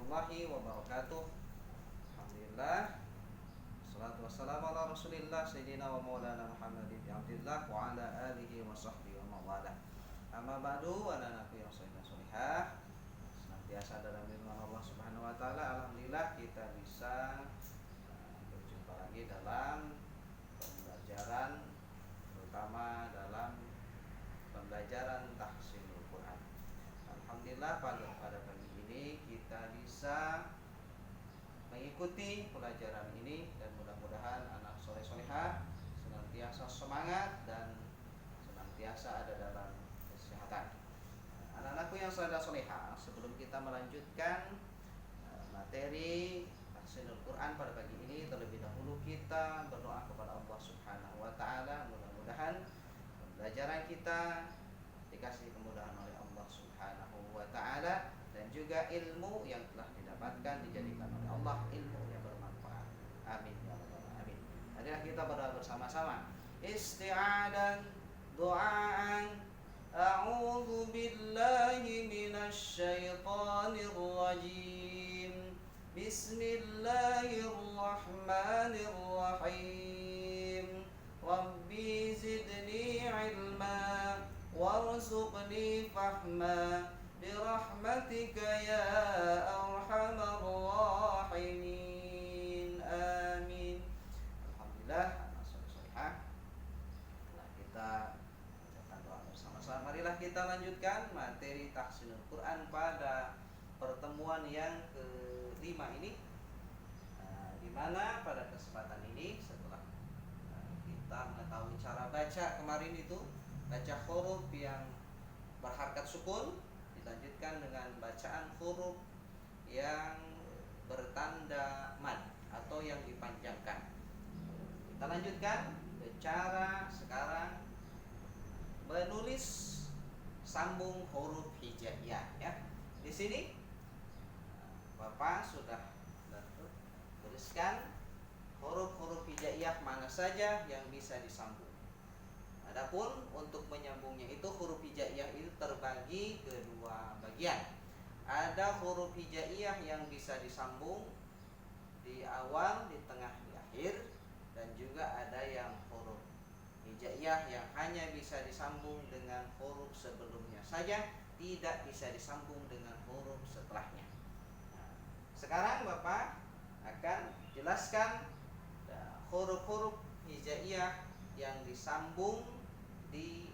warahmatullahi wabarakatuh. Alhamdulillah. Wassalatu wassalamu ala Rasulillah Sayyidina wa maulana Muhammadin bin Abdillah wa ala alihi wa sahbihi wa mawala. Amma ba'du, wa ala nabi wa sayyidina solihah. Senantiasa dalam lindungan Allah Subhanahu wa taala. Alhamdulillah kita bisa berjumpa lagi dalam pembelajaran, terutama dalam pembelajaran tahsinul Quran. Alhamdulillah pada pagi ini kita bisa mengikuti pelajaran ini dan mudah-mudahan anak soleh-solehah senantiasa semangat dan senantiasa ada dalam kesehatan. Anak-anakku yang soleh-solehah, sebelum kita melanjutkan materi tahsinul Quran pada pagi ini, terlebih dahulu kita berdoa kepada Allah Subhanahu wa taala. Mudah-mudahan pembelajaran kita dikasih kemudahan oleh Allah Subhanahu wa taala dan juga ilmu yang telah didapatkan dijadikan oleh Allah ilmu yang bermanfaat. Amin ya rabbal alamin. Marilah kita berdoa bersama-sama. Isti'adan doaan. A'udzu billahi minasy syaithanir rajim. Bismillahirrahmanirrahim. Rabbi zidni ilma warzuqni fahma birahmatika ya arhamar rahimin. Amin. Alhamdulillah, anak soleh-solehah, setelah kita bacakan doa bersama-sama, marilah kita lanjutkan materi tahsinul Quran pada pertemuan yang kelima ini, di mana pada kesempatan ini setelah kita mengetahui cara baca kemarin itu, baca huruf yang berharakat sukun, dilanjutkan dengan bacaan huruf yang bertanda mad atau yang dipanjangkan. Kita lanjutkan ke cara sekarang menulis sambung huruf hijaiyah ya. Di sini Bapak sudah tuliskan huruf-huruf hijaiyah mana saja yang bisa disambung. Adapun untuk menyambungnya itu huruf hijaiyah itu terbagi ke dua bagian. Ada huruf hijaiyah yang bisa disambung di awal, di tengah, di akhir, dan juga ada yang huruf hijaiyah yang hanya bisa disambung dengan huruf sebelumnya saja, tidak bisa disambung dengan huruf setelahnya. Nah, sekarang Bapak akan jelaskan huruf-huruf hijaiyah yang disambung di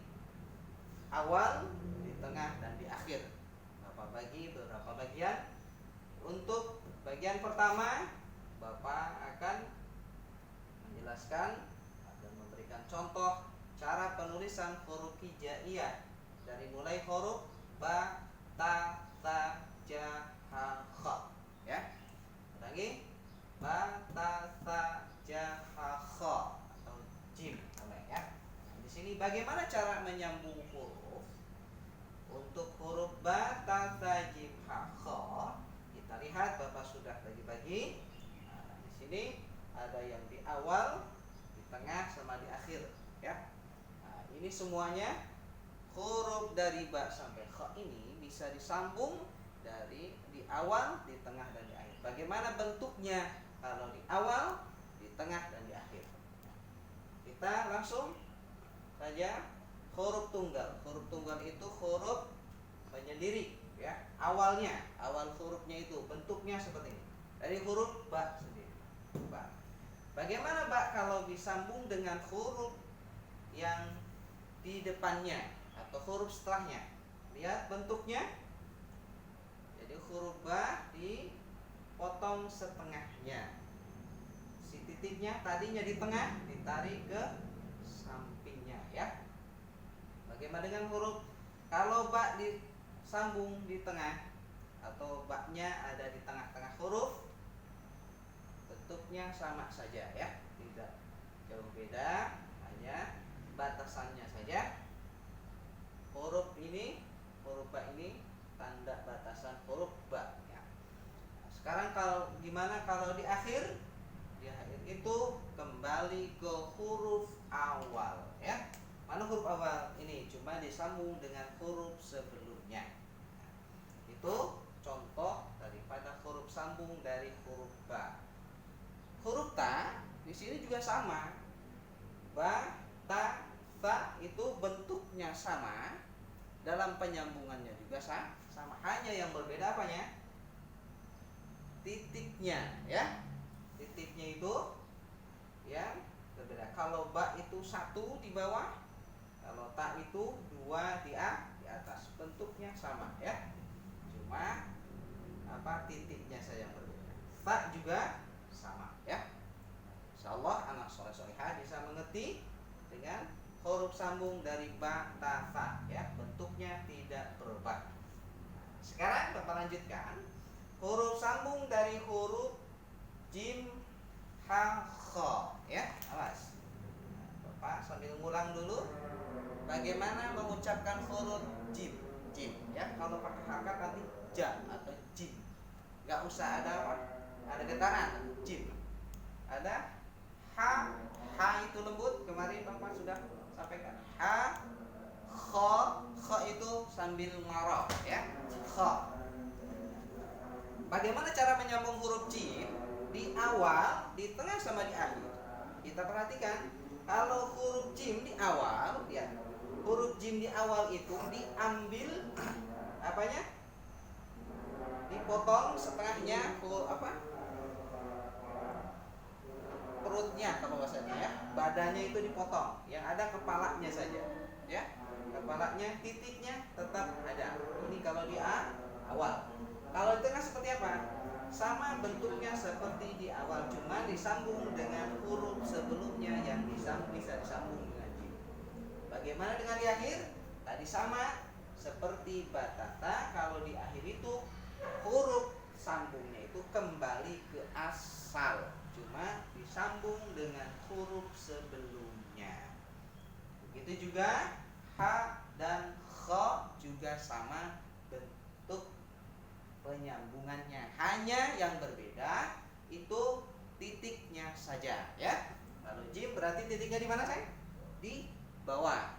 awal, di tengah, dan di akhir. Bapak bagi beberapa bagian. Untuk bagian pertama, Bapak akan menjelaskan dan memberikan contoh cara penulisan huruf hijaiyah dari mulai huruf ba, ta, tha, ja, ha, kha. Ya. Lagi ba, ta, tha, ja, ha, kha atau jim namanya ya. Di sini bagaimana cara menyambung huruf? Untuk huruf ba, ta, tha, jim, ha, kha, kita lihat Bapak sudah bagi-bagi. Nah, di sini ada yang di awal, di tengah, sama di akhir ya. Nah, ini semuanya huruf dari ba sampai kha ini bisa disambung dari di awal, di tengah, dan di akhir. Bagaimana bentuknya kalau di awal, di tengah, dan di akhir? Kita langsung saja huruf tunggal. Huruf tunggal itu huruf menyendiri ya. Awalnya, awal hurufnya itu bentuknya seperti ini. Dari huruf ba sendiri. Ba. Bagaimana ba kalau disambung dengan huruf yang di depannya atau huruf setelahnya? Lihat bentuknya. Jadi huruf ba dipotong setengahnya. Si titiknya tadinya di tengah ditarik ke sampingnya ya. Bagaimana dengan huruf kalau ba disambung di tengah atau ba-nya ada di tengah-tengah huruf, bentuknya sama saja ya, tidak jauh beda, hanya batasannya saja. Huruf ini, huruf ba ini tanda batasan huruf ba ya. Nah, sekarang kalau gimana kalau di akhir? Di akhir itu kembali ke huruf awal ya. Mana huruf awal? Ini cuma disambung dengan huruf sebelumnya. Nah, itu contoh daripada huruf di sini juga sama. Ba, ta, ta itu bentuknya sama, dalam penyambungannya juga sama. Hanya yang berbeda apanya? Titiknya, ya. Titiknya itu yang berbeda. Kalau ba itu satu di bawah, kalau ta itu dua di atas. Bentuknya sama, ya. Cuma titiknya saja yang berbeda. Ta juga sama, ya. Insyaallah anak soleh solehah bisa mengerti dengan huruf sambung dari ba, ta, fa, ya. Bentuknya tidak berubah. Sekarang Bapak lanjutkan huruf sambung dari huruf jim, ha, kha, ya. Awas. Bapak sambil ngulang dulu bagaimana mengucapkan huruf jim. Jim, ya. Kalau pakai harokat nanti ja atau jim. Enggak usah ada apa? Ada getaran, jim. Ada ha itu lembut, kemarin Bapak sudah sampaikan. Ha, kha itu sambil marah, ya. Kha. Bagaimana cara menyambung huruf jim di awal, di tengah sama di akhir? Kita perhatikan, kalau huruf jim di awal, ya. Huruf jim di awal itu diambil apanya? Dipotong setengahnya, perutnya kalau bahasanya, ya. Badannya itu dipotong, yang ada kepalanya saja, ya. Kepalanya, titiknya tetap ada. Ini kalau di awal. Kalau di tengah seperti apa? Sama bentuknya seperti di awal, cuma disambung dengan huruf sebelumnya yang bisa disambung dengan jim. Bagaimana dengan di akhir? Tadi sama seperti batata. Kalau di akhir itu huruf sambungnya itu kembali ke asal, cuma disambung dengan huruf sebelumnya. Begitu juga ha dan kha juga sama bentuk penyambungannya. Hanya yang berbeda itu titiknya saja, ya. Kalau jim berarti titiknya di mana, sayang? Di bawah,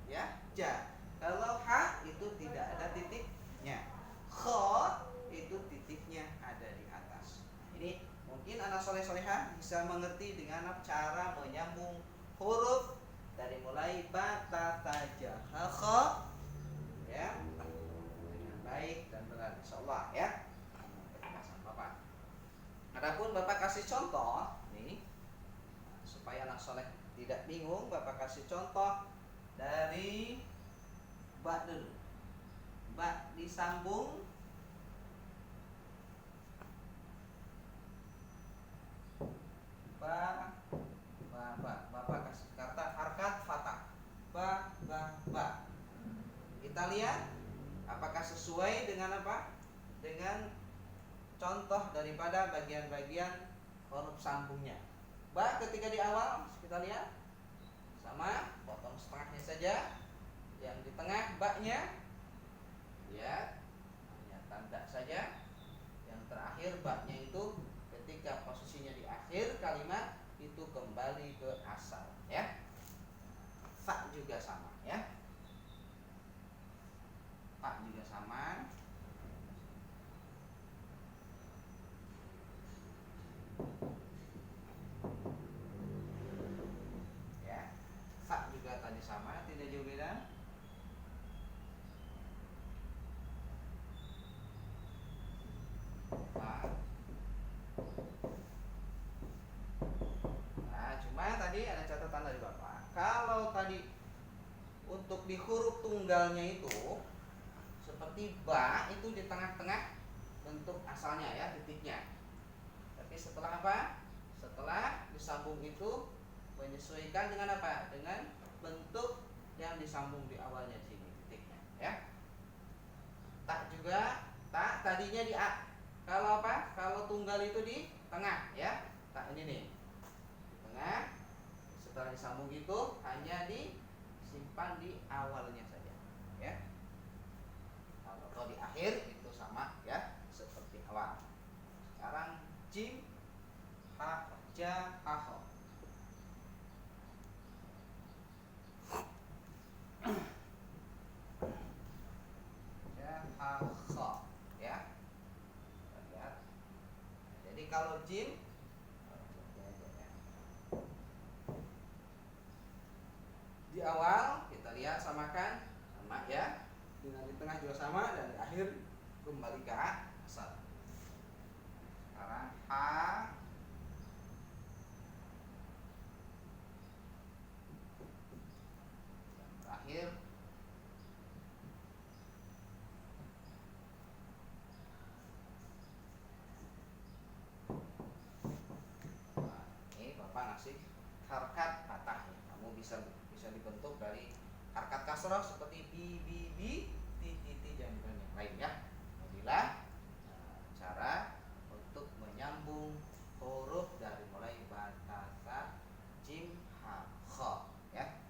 ya. Ja. Kalau ha itu tidak ada titiknya. Kha itu titiknya ada di atas. Ini mungkin anak soleh solehah bisa mengerti dengan cara menyambung huruf dari mulai ba, ta, ta, ja, ha, kha, ya, dengan baik dan benar, insyaallah, ya. Bapak. Adapun Bapak kasih contoh nih, supaya anak soleh tidak bingung, Bapak kasih contoh dari ba dulu. Ba disambung ba, Bapak kasih kata harkat fathah. Ba. Kita lihat apakah sesuai dengan apa? Dengan contoh daripada bagian-bagian huruf sambungnya. Ba ketika di awal kita lihat sama, potong setengahnya saja. Yang di tengah ba-nya, lihat hanya tanda saja. Yang terakhir ba-nya itu ketika posisinya di akhir kalimat itu kembali ke asal, ya. Fa juga sama, ya. Fa juga sama. Ya. Fa juga tadi sama, tidak jauh beda. Fa. Nah, cuma tadi ada catatan dari Bapak. Kalau tadi untuk di huruf tunggalnya itu seperti ba itu di tengah-tengah bentuk asalnya, ya, titiknya. Tapi setelah apa? Setelah disambung itu menyesuaikan dengan apa? Dengan bentuk yang disambung di awalnya di sini, titiknya, ya. Tak juga, tak tadinya di a. Kalau apa? Kalau tunggal itu di tengah, ya. Tak ini nih. Di tengah. Setelah disambung itu hanya disimpan di awalnya saja, ya. Kalau di akhir itu sama, ya, seperti awal. Sekarang jim, ha, ja, ha, kha. Ja, ha, kha, ya. Kita lihat. Jadi kalau jim kan sama ya, dengan di tengah juga sama, dan di akhir kembali ke asal. Sekarang ha, dan terakhir ini Bapak ngasih harkat patah ya. Kamu bisa dibentuk dari harkat kasroh seperti bi, ti dan yang lain ya. Inilah cara untuk menyambung huruf dari mulai batasa, jim, ha, kha ya.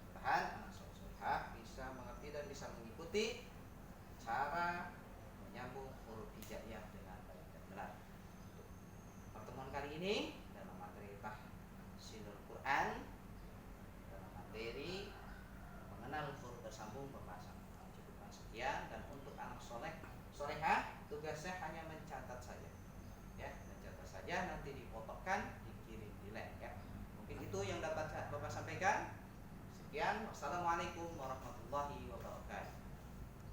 Mudah-mudahan anak soleh bisa mengerti dan bisa mengikuti cara menyambung huruf hijaiyah dengan baik dan benar. Pertemuan kali ini dalam materi tahsinul Quran, dalam materi mengenal huruf bersambung pembahasan cukupkan sekian. Dan untuk anak solehah, tugasnya hanya mencatat saja ya, mencatat saja, nanti dipotokkan, dikirim di lab ya. Mungkin itu yang dapat Bapak sampaikan. Sekian, wassalamualaikum warahmatullahi wabarakatuh.